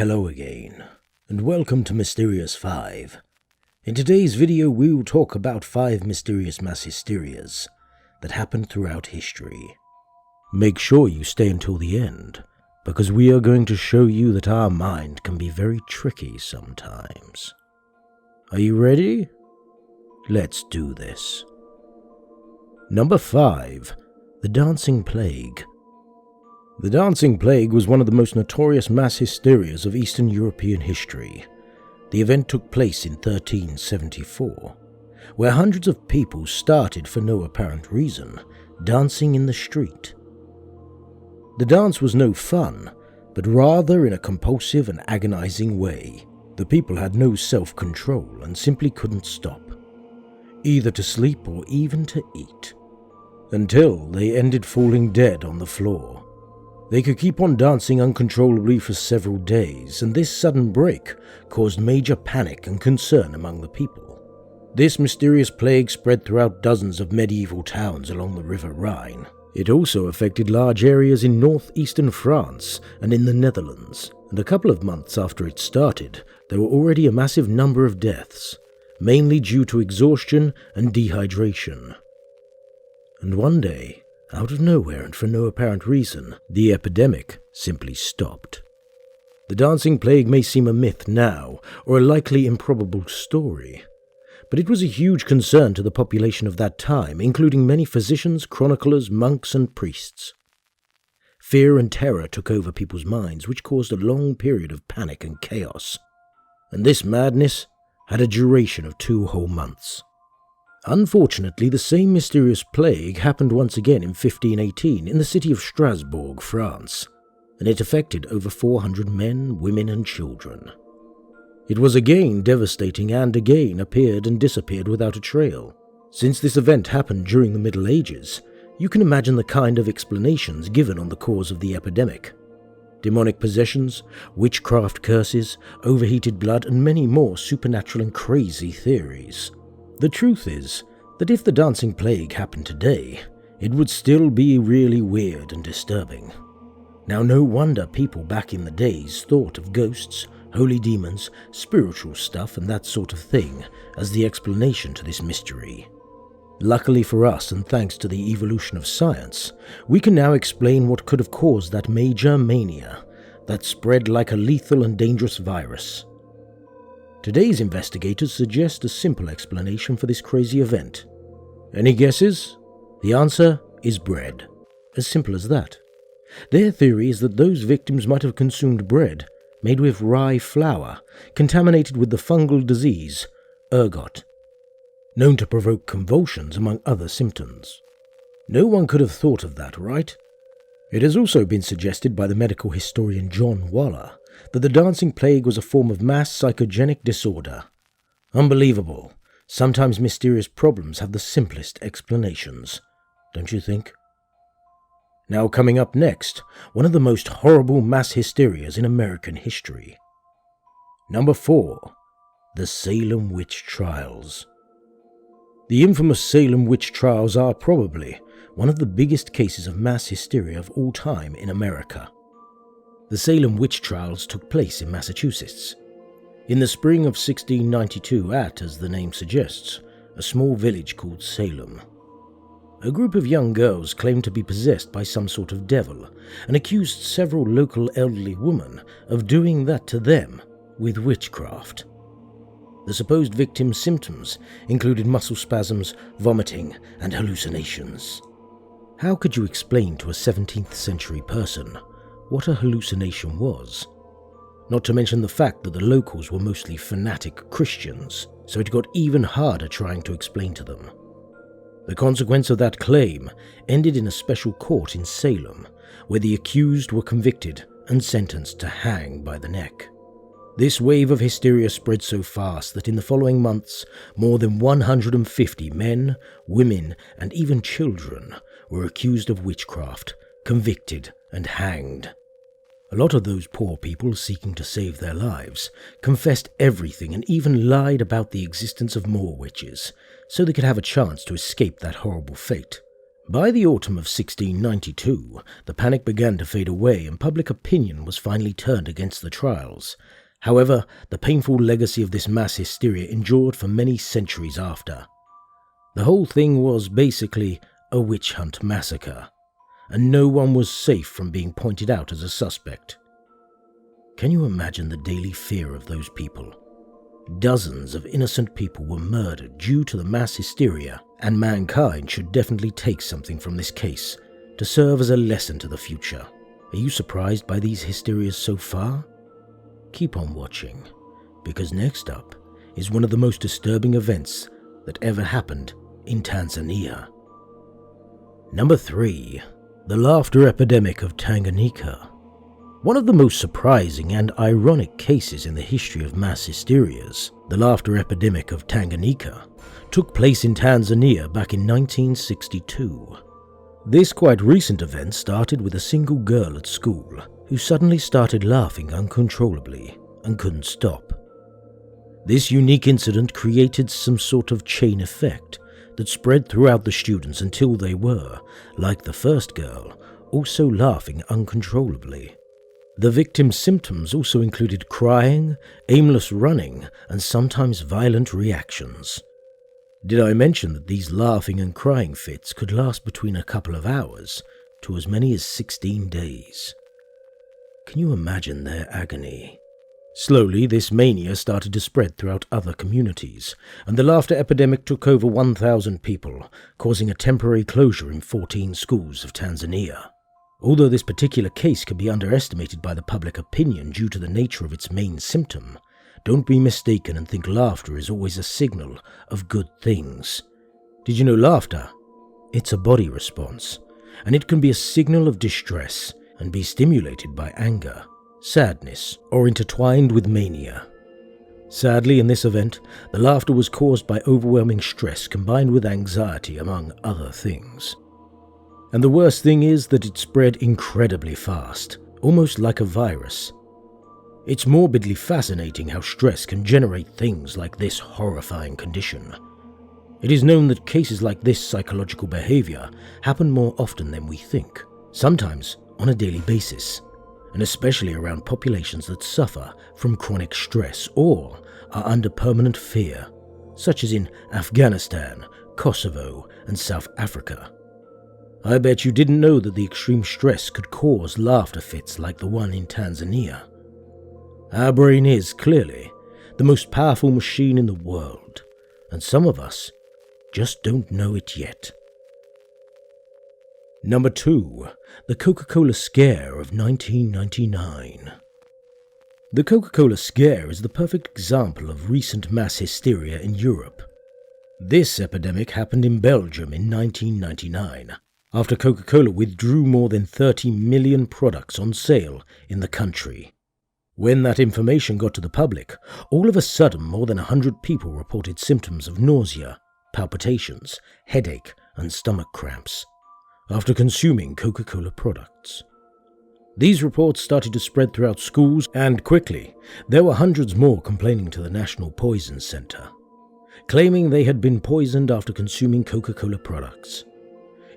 Hello again, and welcome to Mysterious 5. In today's video we will talk about 5 mysterious mass hysterias that happened throughout history. Make sure you stay until the end, because we are going to show you that our mind can be very tricky sometimes. Are you ready? Let's do this. Number 5. The Dancing Plague. The Dancing Plague was one of the most notorious mass hysterias of Eastern European history. The event took place in 1374, where hundreds of people started, for no apparent reason, dancing in the street. The dance was no fun, but rather in a compulsive and agonizing way. The people had no self-control and simply couldn't stop, either to sleep or even to eat, until they ended falling dead on the floor. They could keep on dancing uncontrollably for several days, and this sudden break caused major panic and concern among the people. This mysterious plague spread throughout dozens of medieval towns along the River Rhine. It also affected large areas in northeastern France and in the Netherlands, and a couple of months after it started, there were already a massive number of deaths, mainly due to exhaustion and dehydration. And one day, out of nowhere and for no apparent reason, the epidemic simply stopped. The Dancing Plague may seem a myth now, or a likely improbable story, but it was a huge concern to the population of that time, including many physicians, chroniclers, monks, and priests. Fear and terror took over people's minds, which caused a long period of panic and chaos. And this madness had a duration of 2 whole months. Unfortunately, the same mysterious plague happened once again in 1518 in the city of Strasbourg, France, and it affected over 400 men, women, and children. It was again devastating and again appeared and disappeared without a trail. Since this event happened during the Middle Ages, you can imagine the kind of explanations given on the cause of the epidemic. Demonic possessions, witchcraft curses, overheated blood, and many more supernatural and crazy theories. The truth is that if the Dancing Plague happened today, it would still be really weird and disturbing. Now, no wonder people back in the days thought of ghosts, holy demons, spiritual stuff, and that sort of thing as the explanation to this mystery. Luckily for us, and thanks to the evolution of science, we can now explain what could have caused that major mania that spread like a lethal and dangerous virus. Today's investigators suggest a simple explanation for this crazy event. Any guesses? The answer is bread. As simple as that. Their theory is that those victims might have consumed bread made with rye flour, contaminated with the fungal disease, ergot, known to provoke convulsions among other symptoms. No one could have thought of that, right? It has also been suggested by the medical historian John Waller that the Dancing Plague was a form of mass psychogenic disorder. Unbelievable. Sometimes mysterious problems have the simplest explanations, don't you think? Now, coming up next, one of the most horrible mass hysterias in American history. Number 4. The Salem Witch Trials. The infamous Salem Witch Trials are probably one of the biggest cases of mass hysteria of all time in America. The Salem Witch Trials took place in Massachusetts. In the spring of 1692 at, as the name suggests, a small village called Salem. A group of young girls claimed to be possessed by some sort of devil and accused several local elderly women of doing that to them with witchcraft. The supposed victims' symptoms included muscle spasms, vomiting, and hallucinations. How could you explain to a 17th century person what a hallucination was? Not to mention the fact that the locals were mostly fanatic Christians, so it got even harder trying to explain to them. The consequence of that claim ended in a special court in Salem, where the accused were convicted and sentenced to hang by the neck. This wave of hysteria spread so fast that in the following months, more than 150 men, women, and even children were accused of witchcraft, convicted, and hanged. A lot of those poor people seeking to save their lives confessed everything and even lied about the existence of more witches, so they could have a chance to escape that horrible fate. By the autumn of 1692, the panic began to fade away and public opinion was finally turned against the trials. However, the painful legacy of this mass hysteria endured for many centuries after. The whole thing was basically a witch hunt massacre, and no one was safe from being pointed out as a suspect. Can you imagine the daily fear of those people? Dozens of innocent people were murdered due to the mass hysteria, and mankind should definitely take something from this case to serve as a lesson to the future. Are you surprised by these hysterias so far? Keep on watching, because next up is one of the most disturbing events that ever happened in Tanzania. Number 3. The Laughter Epidemic of Tanganyika. One of the most surprising and ironic cases in the history of mass hysterias, the Laughter Epidemic of Tanganyika, took place in Tanzania back in 1962. This quite recent event started with a single girl at school who suddenly started laughing uncontrollably and couldn't stop. This unique incident created some sort of chain effect that spread throughout the students until they were, like the first girl, also laughing uncontrollably. The victim's symptoms also included crying, aimless running, and sometimes violent reactions. Did I mention that these laughing and crying fits could last between a couple of hours to as many as 16 days? Can you imagine their agony? Slowly, this mania started to spread throughout other communities, and the laughter epidemic took over 1,000 people, causing a temporary closure in 14 schools of Tanzania. Although this particular case can be underestimated by the public opinion due to the nature of its main symptom, don't be mistaken and think laughter is always a signal of good things. Did you know laughter? It's a body response, and it can be a signal of distress and be stimulated by anger, sadness, or intertwined with mania. Sadly, in this event, the laughter was caused by overwhelming stress combined with anxiety, among other things. And the worst thing is that it spread incredibly fast, almost like a virus. It's morbidly fascinating how stress can generate things like this horrifying condition. It is known that cases like this psychological behavior happen more often than we think, sometimes on a daily basis, and especially around populations that suffer from chronic stress or are under permanent fear, such as in Afghanistan, Kosovo, and South Africa. I bet you didn't know that the extreme stress could cause laughter fits like the one in Tanzania. Our brain is, clearly, the most powerful machine in the world, and some of us just don't know it yet. Number 2. The CocaCola Scare of 1999. The CocaCola Scare is the perfect example of recent mass hysteria in Europe. This epidemic happened in Belgium in 1999, after Coca-Cola withdrew more than 30 million products on sale in the country. When that information got to the public, all of a sudden more than 100 people reported symptoms of nausea, palpitations, headache, and stomach cramps after consuming Coca-Cola products. These reports started to spread throughout schools, and quickly, there were hundreds more complaining to the National Poison Center, claiming they had been poisoned after consuming Coca-Cola products.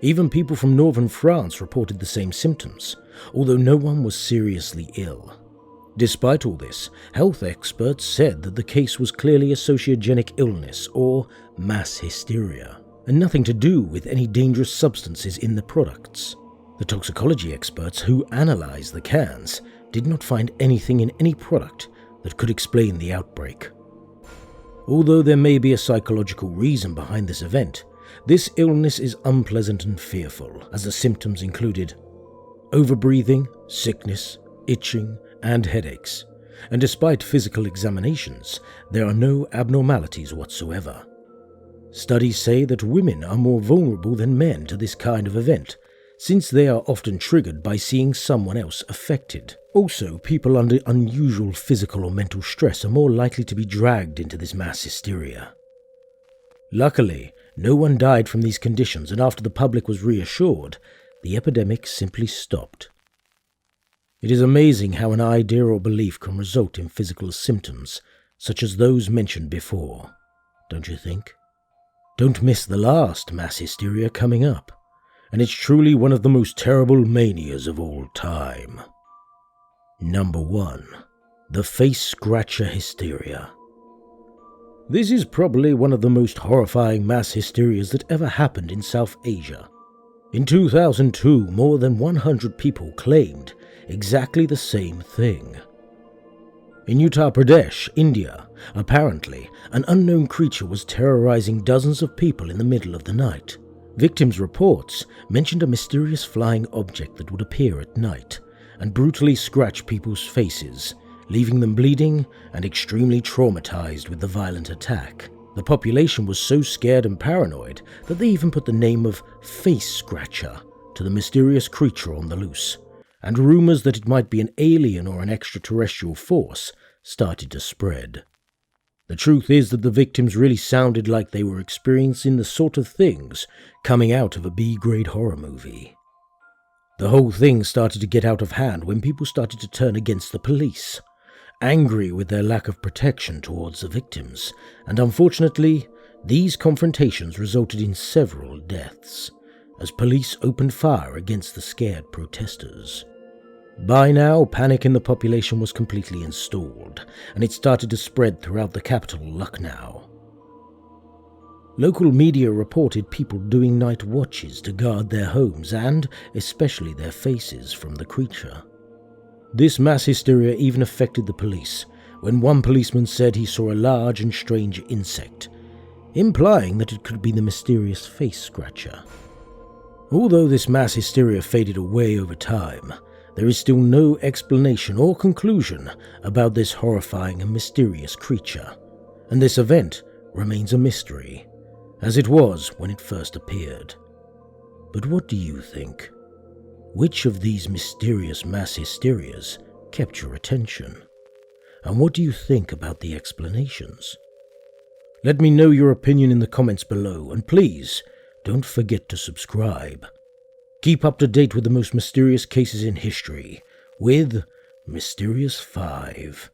Even people from northern France reported the same symptoms, although no one was seriously ill. Despite all this, health experts said that the case was clearly a sociogenic illness or mass hysteria, and nothing to do with any dangerous substances in the products. The toxicology experts who analyzed the cans did not find anything in any product that could explain the outbreak. Although there may be a psychological reason behind this event, this illness is unpleasant and fearful, as the symptoms included overbreathing, sickness, itching, and headaches, and despite physical examinations, there are no abnormalities whatsoever. Studies say that women are more vulnerable than men to this kind of event, since they are often triggered by seeing someone else affected. Also, people under unusual physical or mental stress are more likely to be dragged into this mass hysteria. Luckily, no one died from these conditions, and after the public was reassured, the epidemic simply stopped. It is amazing how an idea or belief can result in physical symptoms, such as those mentioned before, don't you think? Don't miss the last mass hysteria coming up, and it's truly one of the most terrible manias of all time. Number 1. The Face Scratcher Hysteria. This is probably one of the most horrifying mass hysterias that ever happened in South Asia. In 2002, more than 100 people claimed exactly the same thing. In Uttar Pradesh, India, apparently, an unknown creature was terrorizing dozens of people in the middle of the night. Victims' reports mentioned a mysterious flying object that would appear at night and brutally scratch people's faces, leaving them bleeding and extremely traumatized with the violent attack. The population was so scared and paranoid that they even put the name of Face Scratcher to the mysterious creature on the loose, and rumors that it might be an alien or an extraterrestrial force started to spread. The truth is that the victims really sounded like they were experiencing the sort of things coming out of a B-grade horror movie. The whole thing started to get out of hand when people started to turn against the police, angry with their lack of protection towards the victims, and unfortunately, these confrontations resulted in several deaths, as police opened fire against the scared protesters. By now, panic in the population was completely installed, and it started to spread throughout the capital, Lucknow. Local media reported people doing night watches to guard their homes and, especially their faces, from the creature. This mass hysteria even affected the police, when one policeman said he saw a large and strange insect, implying that it could be the mysterious face scratcher. Although this mass hysteria faded away over time, there is still no explanation or conclusion about this horrifying and mysterious creature, and this event remains a mystery, as it was when it first appeared. But what do you think? Which of these mysterious mass hysterias kept your attention? And what do you think about the explanations? Let me know your opinion in the comments below, and please don't forget to subscribe. Keep up to date with the most mysterious cases in history with Mysterious 5.